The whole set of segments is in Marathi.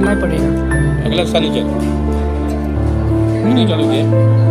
नहीं पड़ेगा, अगला साल ही चालू किया।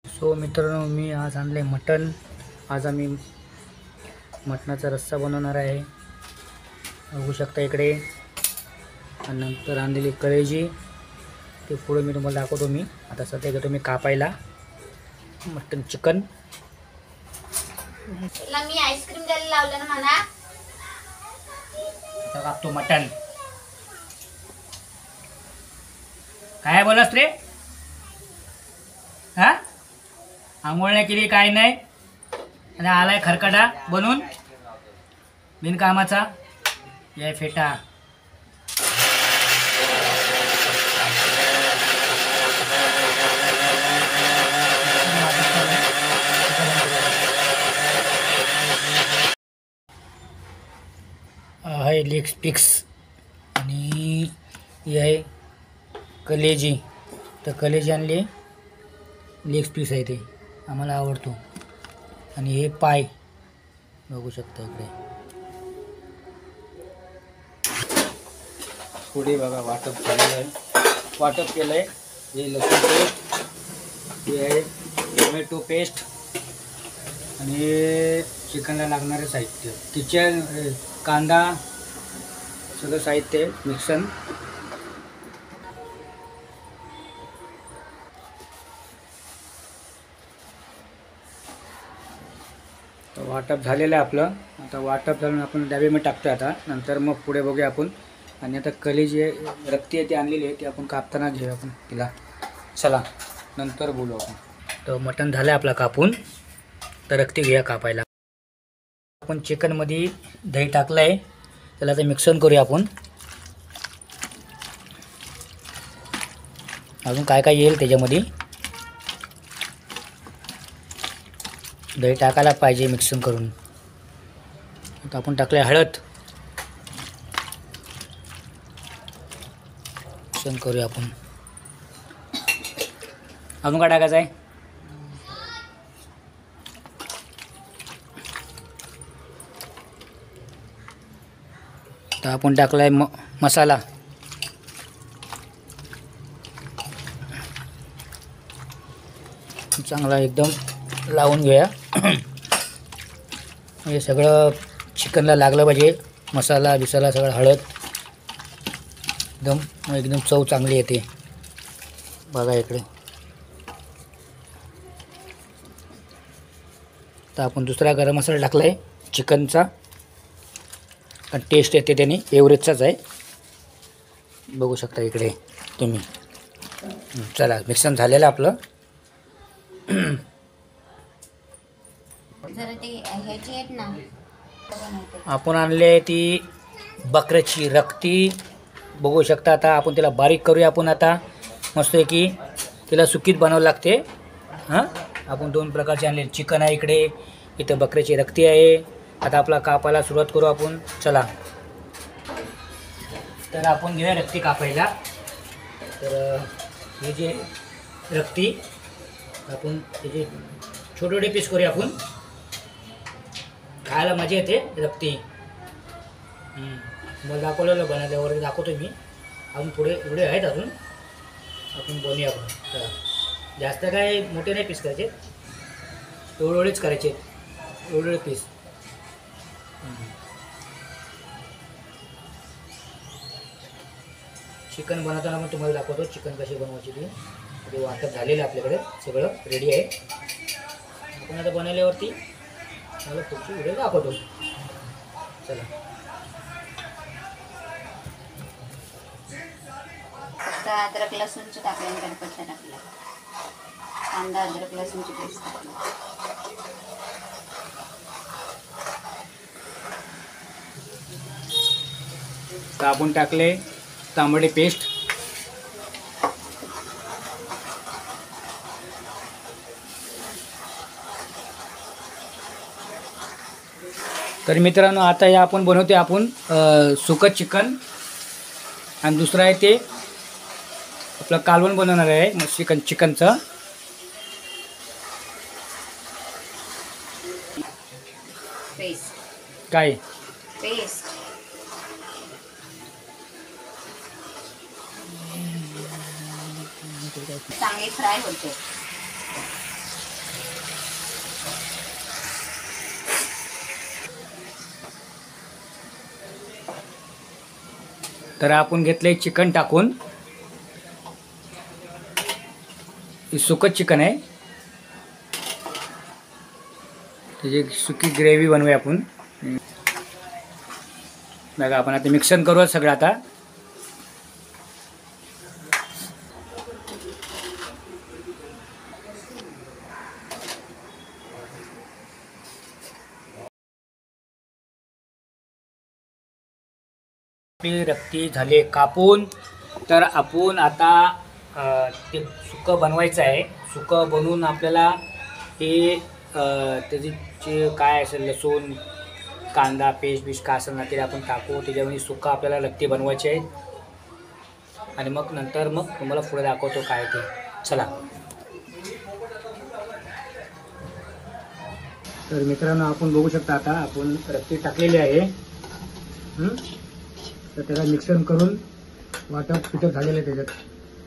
सो मित्रांनो, मी आज आणले मटण। आज आम्ही मटणाचा रस्सा बनवणार आहे, बघू शकता इकडे। आणि नंतर आणलेली कलेजी, ते पुढे मी तुम्हाला दाखवतो। मी आता सध्या घेतो मी कापायला मटण चिकन। मी आईस्क्रीम द्यायला लावलं ना मला। आता कापतो मटण। काय बोलस रे? हा, आंघोळ नाही केली, काय नाही, आणि आलाय खरकटा बनून बिनकामाचा। या फेटा आहे लेग पिक्स, आणि ही आहे कलेजी। तर कलेजी आणली, लेग पीस आहे, ते आम्हाला आवडतो। आणि हे पाय बघू शकता इकडे। पुढे बघा वाटप झालेलं आहे, वाटप केलं आहे। हे लसूण पेस्ट, हे आहे टोमॅटो पेस्ट, आणि हे चिकनला लागणारे साहित्य, किचन कांदा, सगळं साहित्य मिक्सन। तर वाटप झालेलं आहे आपलं। आता वाटप झालं आपण डब्यामध्ये टाकतो आता, नंतर मग पुढे बघूया आपण। आणि आता कलेजी आहे, रक्ती आहे ती आणलेली आहे, ती आपण कापताना घेऊ आपण तिला। चला नंतर बोलू आपण। तर मटण झालं आहे आपला कापून, तर रक्ती घेऊया कापायला। आपण चिकनमध्ये दही टाकलं आहे, त्याला ते मिक्सन करूया आपण। अजून काय काय येईल त्याच्यामध्ये, दही टाकायला पाहिजे मिक्सन करून। आता आपण टाकले हळद, मिक्सन करूया आपण। अजून काय टाकायचं आहे? तर आपण टाकलाय मसाला, चांगला एकदम लावून घ्या। हे सगळं चिकनला लागलं पाहिजे, मसाला बिसाला सगळं, हळद एकदम चव चांगली येते। बघा इकडे। तर आपण दुसरा गरम मसाला टाकला आहे चिकनचा, आणि टेस्ट येते त्याने, एव्हरेजचाच आहे, बघू शकता इकडे तुम्ही। चला मिक्सन झालेलं आपलं। आपण आणले ती बकऱ्याची रक्ती, बघू शकता। आता आपण तिला बारीक करूया आपण आता मस्त आहे की, तिला सुकीत बनावं लागते। हां, आपण दोन प्रकारचे आणले, चिकन आहे इकडे, इथं बकऱ्याची रक्ती आहे, आता आपला कापायला सुरुवात करू आपण. चला, तर आपण घेऊया रक्ती कापायला. तर हे जे रक्ती आपण त्याचे छोटे छोटे पीस करूया. आपण खायला मजा येते रक्ती. मला दाखवलेलं बनवल्यावर दाखवतो मी. अजून पुढे पुढे आहेत अजून, आपण बनवूया आपण. तर जास्त काय मोठे नाही पीस करायचे, एवढेच करायचे, एवढे पीस. चिकन बनवताना पण तुम्हाला दाखवतो चिकन कशी बनवायची ती. ते वाटप झालेलं आहे आपल्याकडे, सगळं रेडी आहे. आपण आता बनवल्यावरती मला पुढची व्हिडिओ दाखवतो. चला, फक्त अद्रक लसूणचं टाकलं, कडपत्ता टाकला, कांदा अद्रक लसूणची पेस्ट टाकली. तर आपण टाकले तांबडे पेस्ट. तर मित्रांनो, आता हे आपण बनवते आपण सुकं चिकन. आणि दुसरं आहे ते आपलं कालवण बनवणार आहे चिकनचं. पेस्ट काय पेस्ट चांगली फ्राय होते. तर आपण घेतलंय चिकन टाकून. हे सुकं चिकन आहे, त्याची सुकी ग्रेव्ही बनवूया आपण. बघा, आपण आता मिक्सन करूया सगळं. आता रक्ती झाले कापून. तर आपण आता ते सुकं बनवायचं आहे. सुकं बनवून आपल्याला हे त्याची जे काय असेल लसूण कांदा पेस्ट बिस्ट काय असेल ना ते आपण टाकू. त्याच्यामध्ये सुकं आपल्याला रक्ती बनवायची आहे. आणि मग नंतर मग तुम्हाला पुढे दाखवतो काय ते. चला, तर मित्रांनो, आपण बघू शकता आता आपण रक्ती टाकलेली आहे. तर त्याला मिक्सर करून वाटप पिठप झालेलं आहे. त्याच्यात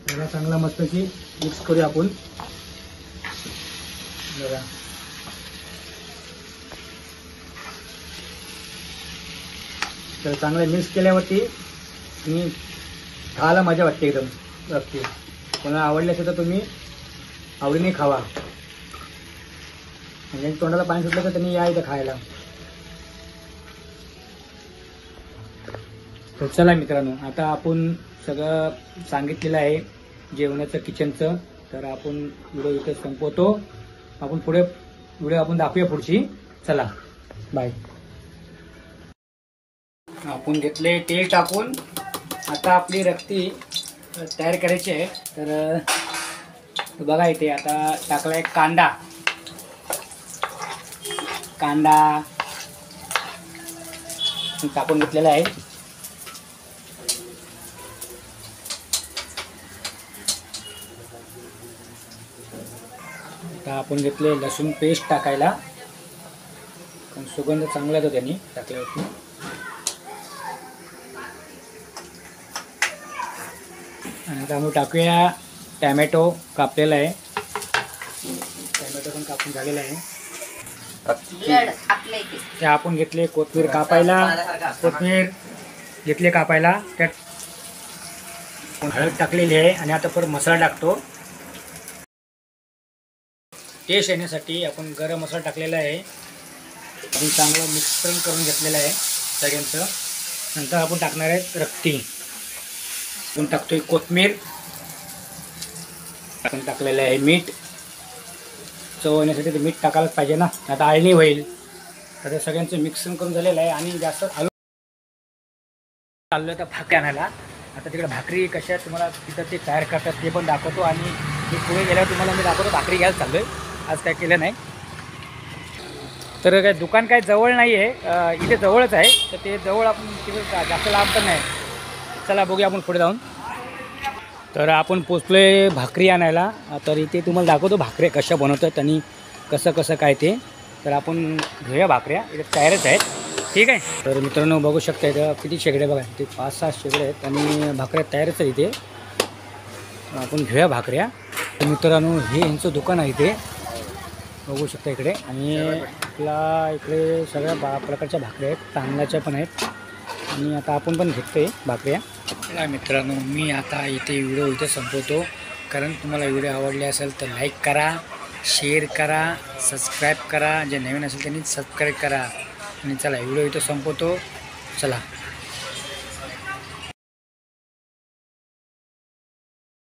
त्याला चांगला मस्तपैकी मिक्स करूया आपण. बघा, तर चांगलं मिक्स केल्यावरती तुम्ही खायला मजा वाटते एकदम रक्ती. कोणाला आवडली असेल तर तुम्ही आवडीने खावा. म्हणजे तोंडाला पाणी सुटलं तर त्यांनी या इथं खायला. तर चला मित्रांनो, आता आपण सगळं सांगितलेलं आहे जेवणाचं किचनचं. तर आपण व्हिडिओ इथं संपवतो. आपण पुढे व्हिडिओ आपण दाखवूया पुढची. चला, बाय. आपण घेतले तेल टाकून. आता आपली रक्ती तयार करायची आहे. तर बघा, इथे आता टाकलाय कांदा. कांदा टाकून घेतलेला आहे. आता आपण घेतले लसूण पेस्ट टाकायला, पण सुगंध चांगला येतो त्यांनी टाकल्यावरती. आणि आता आपण टाकूया टॅमॅटो कापलेला आहे. टॅमॅटो पण कापून झालेला आहे. ते आपण घेतले कोथिंबीर कापायला. कोथिंबीर घेतले कापायला. त्यात हळद टाकलेली आहे. आणि आता परत मसाला टाकतो. टेस्ट येण्यासाठी आपण गरम मसाला टाकलेला आहे. आपण चांगलं मिश्रण करून घेतलेलं आहे सगळ्यांचं. नंतर आपण टाकणार आहे रक्ती. आपण टाकतोय कोथिंबीर. आपण टाकलेलं आहे मीठ. चव येण्यासाठी ते मीठ टाकायलाच पाहिजे ना, आता आळणी होईल. तर सगळ्यांचं मिक्सन करून झालेलं आहे. आणि जास्त चाललं तर भाकरी आणायला. आता तिकडे भाकरी कशा तुम्हाला तिथं ते तयार करतात ते पण दाखवतो. आणि ते पुढे गेल्यावर तुम्हाला मी दाखवतो भाकरी घ्यायला चाललो आहे. आज काय केलं नाही. तर काय दुकान काय जवळ नाही आहे, इथे जवळच आहे. तर ते जवळ आपण तिथे जास्त लांब पण नाही. चला बघूया आपण पुढे जाऊन. तर आपण पोचलोय भाकरी आणायला. तर इथे तुम्हाला दाखवतो भाकऱ्या कशा बनवतात आणि कसं कसं काय ते. तर आपण घेऊया भाकऱ्या, इथे तयारच आहेत. ठीक आहे. तर मित्रांनो बघू शकता इथं किती शेगडे बघा, ते 5-6 शेगडे आहेत आणि भाकऱ्या तयारच आहेत इथे. आपण घेऊया भाकऱ्या. तर मित्रांनो हे यांचं दुकान आहे इथे, बघू शकता इकडे. आणि आपला इकडे सगळ्या प्रकारच्या भाकऱ्या आहेत, तांदळाच्या पण आहेत. आणि आता आपण पण घेतोय भाकऱ्या. चला मित्रांनो, मी आता इथे व्हिडिओ इथे संपवतो. कारण तुम्हाला व्हिडिओ आवडले असेल तर लाईक करा, शेअर करा, सबस्क्राईब करा. जे नवीन असेल त्यांनी सबस्क्राईब करा. आणि चला व्हिडिओ इथे संपवतो. चला.